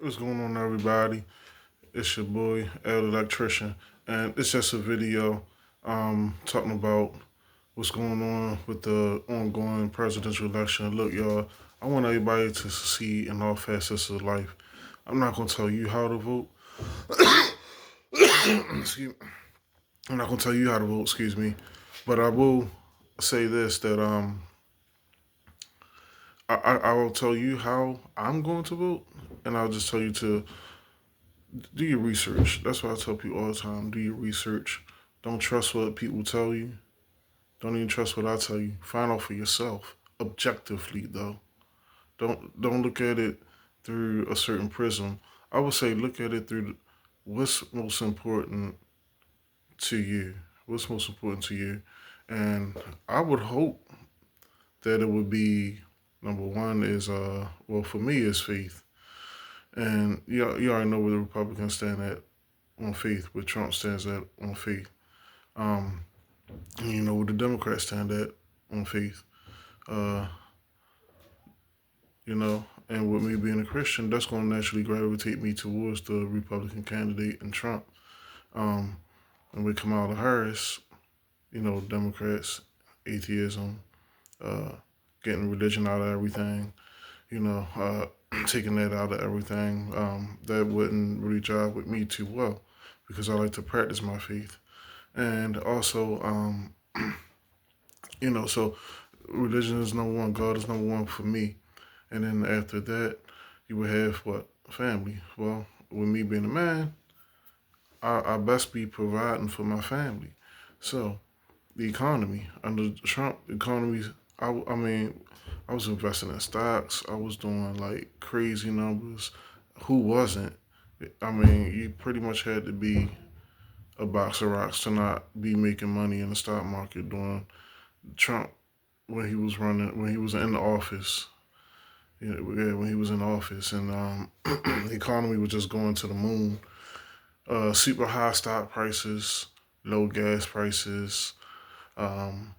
What's going on, everybody? It's your boy, El Electrician, and it's just a video talking about what's going on with the ongoing presidential election. Look, y'all, I want everybody to succeed in all facets of life. I'm not going to tell you how to vote. Excuse me. I'm not going to tell you how to vote, excuse me, but I will say this that I will tell you how I'm going to vote, and I'll just tell you to do your research. That's what I tell people all the time. Do your research. Don't trust what people tell you. Don't even trust what I tell you. Find out for yourself, objectively though. Don't look at it through a certain prism. I would say look at it through what's most important to you. What's most important to you, and I would hope that it would be number one is well for me is faith, and you already know where the Republicans stand at on faith, where Trump stands at on faith. Um, you know where the Democrats stand at on faith. Uh, and with me being a Christian, that's going to naturally gravitate me towards the Republican candidate and Trump. Um, and with Kamala Harris, Democrats, atheism, uh, getting religion out of everything, taking that out of everything, that wouldn't really jive with me too well because I like to practice my faith. And also, so religion is number one, God is number one for me. And then after that, you would have what? Family. Well, with me being a man, I best be providing for my family. So the economy under Trump, economy. I mean, I was investing in stocks. I was doing like crazy numbers. Who wasn't? I mean, you pretty much had to be a box of rocks to not be making money in the stock market during Trump when he was in the office. Yeah, when he was in office, and the economy was just going to the moon. Super high stock prices, low gas prices. Um,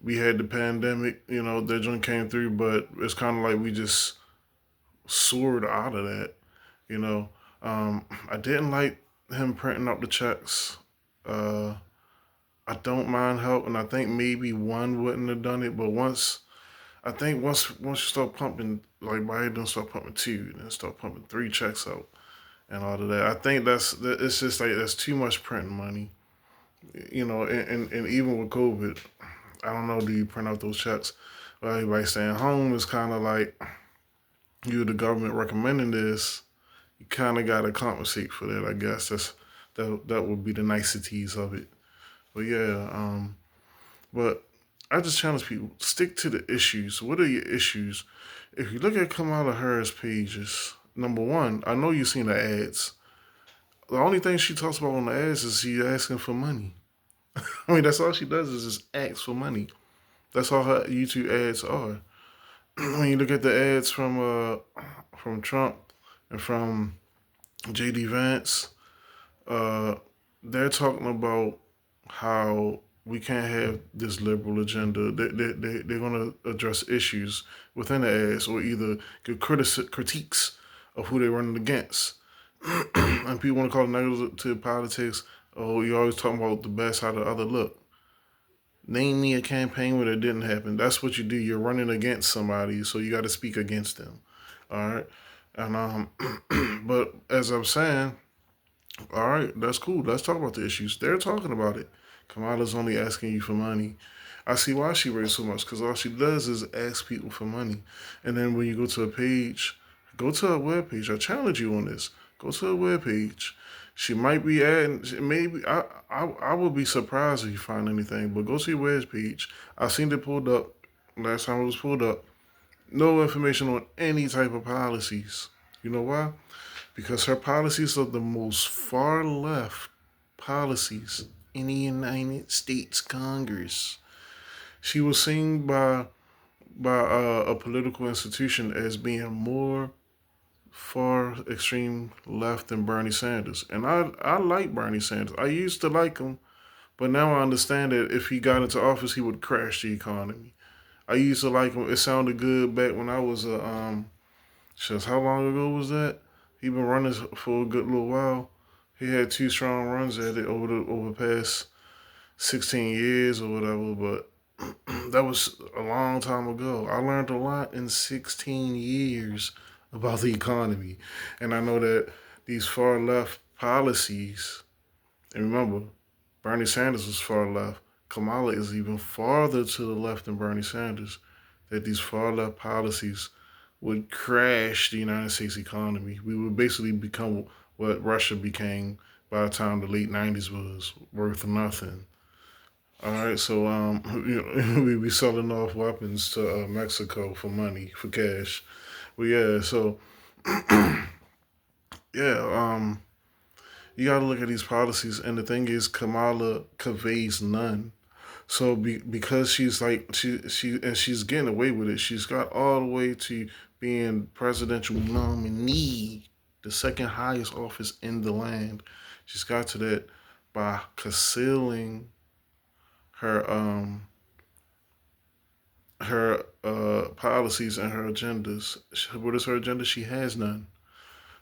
we had the pandemic, that joint came through, but it's kind of like we just soared out of that. You know, I didn't like him printing up the checks. Uh, I don't mind help, and I think maybe one wouldn't have done it, but once you start pumping, like Biden start pumping two, and then start pumping three checks out and all of that. I think it's just like that's too much printing money, and even with COVID, I don't know. Do you print out those checks? Well, everybody staying home is kind of like you, the government recommending this. You kind of got to compensate for that. I guess that would be the niceties of it. But yeah, but I just challenge people stick to the issues. What are your issues? If you look at Kamala Harris pages, number one, I know you've seen the ads. The only thing she talks about on the ads is she asking for money. I mean, that's all she does is just ask for money. That's all her YouTube ads are. When you look at the ads from Trump and from JD Vance, uh, they're talking about how we can't have this liberal agenda. They're going to address issues within the ads or either give critiques of who they're running against. And people want to call it negative politics. Oh, you're always talking about the best how the other look. Name me a campaign where that didn't happen. That's what you do. You're running against somebody, so you got to speak against them. All right. And but as I'm saying, all right, that's cool. Let's talk about the issues. They're talking about it. Kamala's only asking you for money. I see why she raised so much because all she does is ask people for money. And then when you go to a page, go to a web page. I challenge you on this. Go to a web page. She might be adding. Maybe I would be surprised if you find anything. But go to your web page. I seen it pulled up last time it was pulled up. No information on any type of policies. You know why? Because her policies are the most far left policies in the United States Congress. She was seen by a political institution as being more far extreme left than Bernie Sanders, and I like Bernie Sanders. I used to like him, but now I understand that if he got into office, he would crash the economy. I used to like him. It sounded good back when I was a just how long ago was that? He been running for a good little while. He had two strong runs at it over the past 16 years or whatever, but that was a long time ago. I learned a lot in 16 years about the economy. And I know that these far left policies, and remember, Bernie Sanders was far left. Kamala is even farther to the left than Bernie Sanders. That these far left policies would crash the United States economy. We would basically become what Russia became by the time the late 90s was, worth nothing. All right, so we be selling off weapons to Mexico for money, for cash. But yeah, so yeah, you got to look at these policies, and the thing is, Kamala conveys none. So because she's like she's getting away with it. She's got all the way to being presidential nominee, the second highest office in the land. She's got to that by concealing her policies and her agendas. What is her agenda? She has none.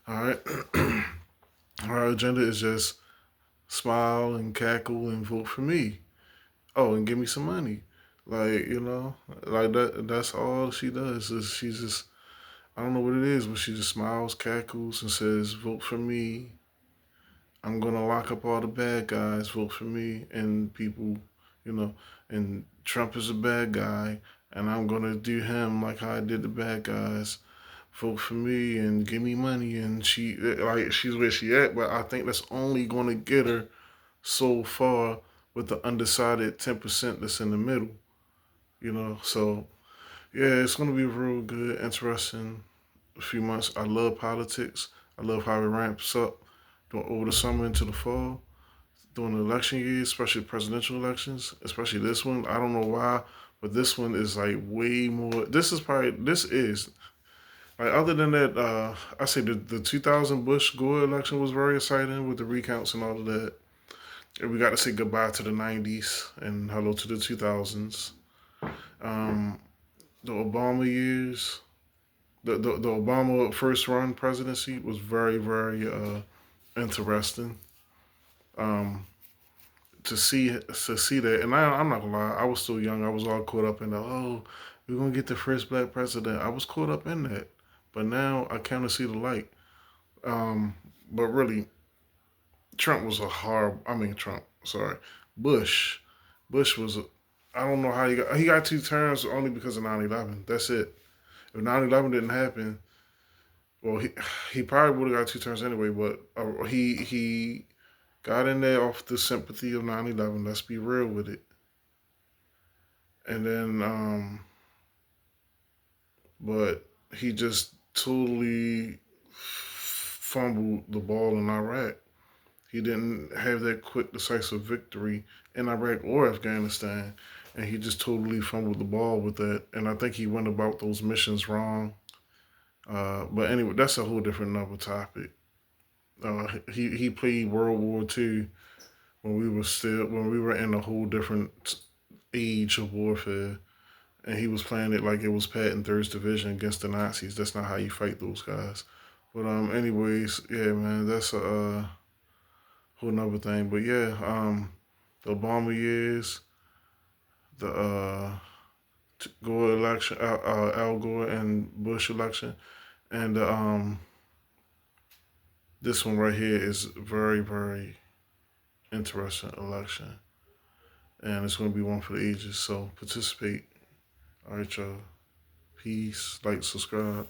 All right, her agenda is just smile and cackle and vote for me. Oh, and give me some money. Like, like that's all she does. Is she just I don't know what it is, but she just smiles, cackles, and says, "Vote for me. I'm gonna lock up all the bad guys. Vote for me." And people, you know, and Trump is a bad guy, and I'm gonna do him like how I did the bad guys. Vote for me and give me money. And she's where she at, but I think that's only gonna get her so far with the undecided 10% that's in the middle. So yeah, it's gonna be real good, interesting a few months. I love politics. I love how it ramps up over the summer into the fall during the election years, especially presidential elections, especially this one. I don't know why, but this one is like way more. This is like other than that. I say the 2000 Bush Gore election was very exciting with the recounts and all of that. And we got to say goodbye to the 90s and hello to the 2000s. Um, the Obama years, the Obama first run presidency was very, very interesting. Um, to see that, and I'm not gonna lie, I was still young. I was all caught up in the we're gonna get the first black president. I was caught up in that, but now I kind of see the light. Um, but really, Trump was a hard. I mean, Trump. Sorry, Bush. Bush was. I don't know how he got two terms only because of 9/11. That's it. If 9/11 didn't happen, well, he probably would have got two terms anyway. But he got in there off the sympathy of 9/11. Let's be real with it. And then, but he just totally fumbled the ball in Iraq. He didn't have that quick, decisive victory in Iraq or Afghanistan, and he just totally fumbled the ball with that. And I think he went about those missions wrong. But anyway, that's a whole different another topic. He played World War II when we were in a whole different age of warfare, and he was playing it like it was Patton Third's Division against the Nazis. That's not how you fight those guys. But anyways, yeah, man, that's a whole nother thing. But yeah, the Obama years, the Gore election, Al Gore and Bush election, and this one right here is very, very interesting election, and it's going to be one for the ages. So participate. All right, y'all. Peace. Like, subscribe.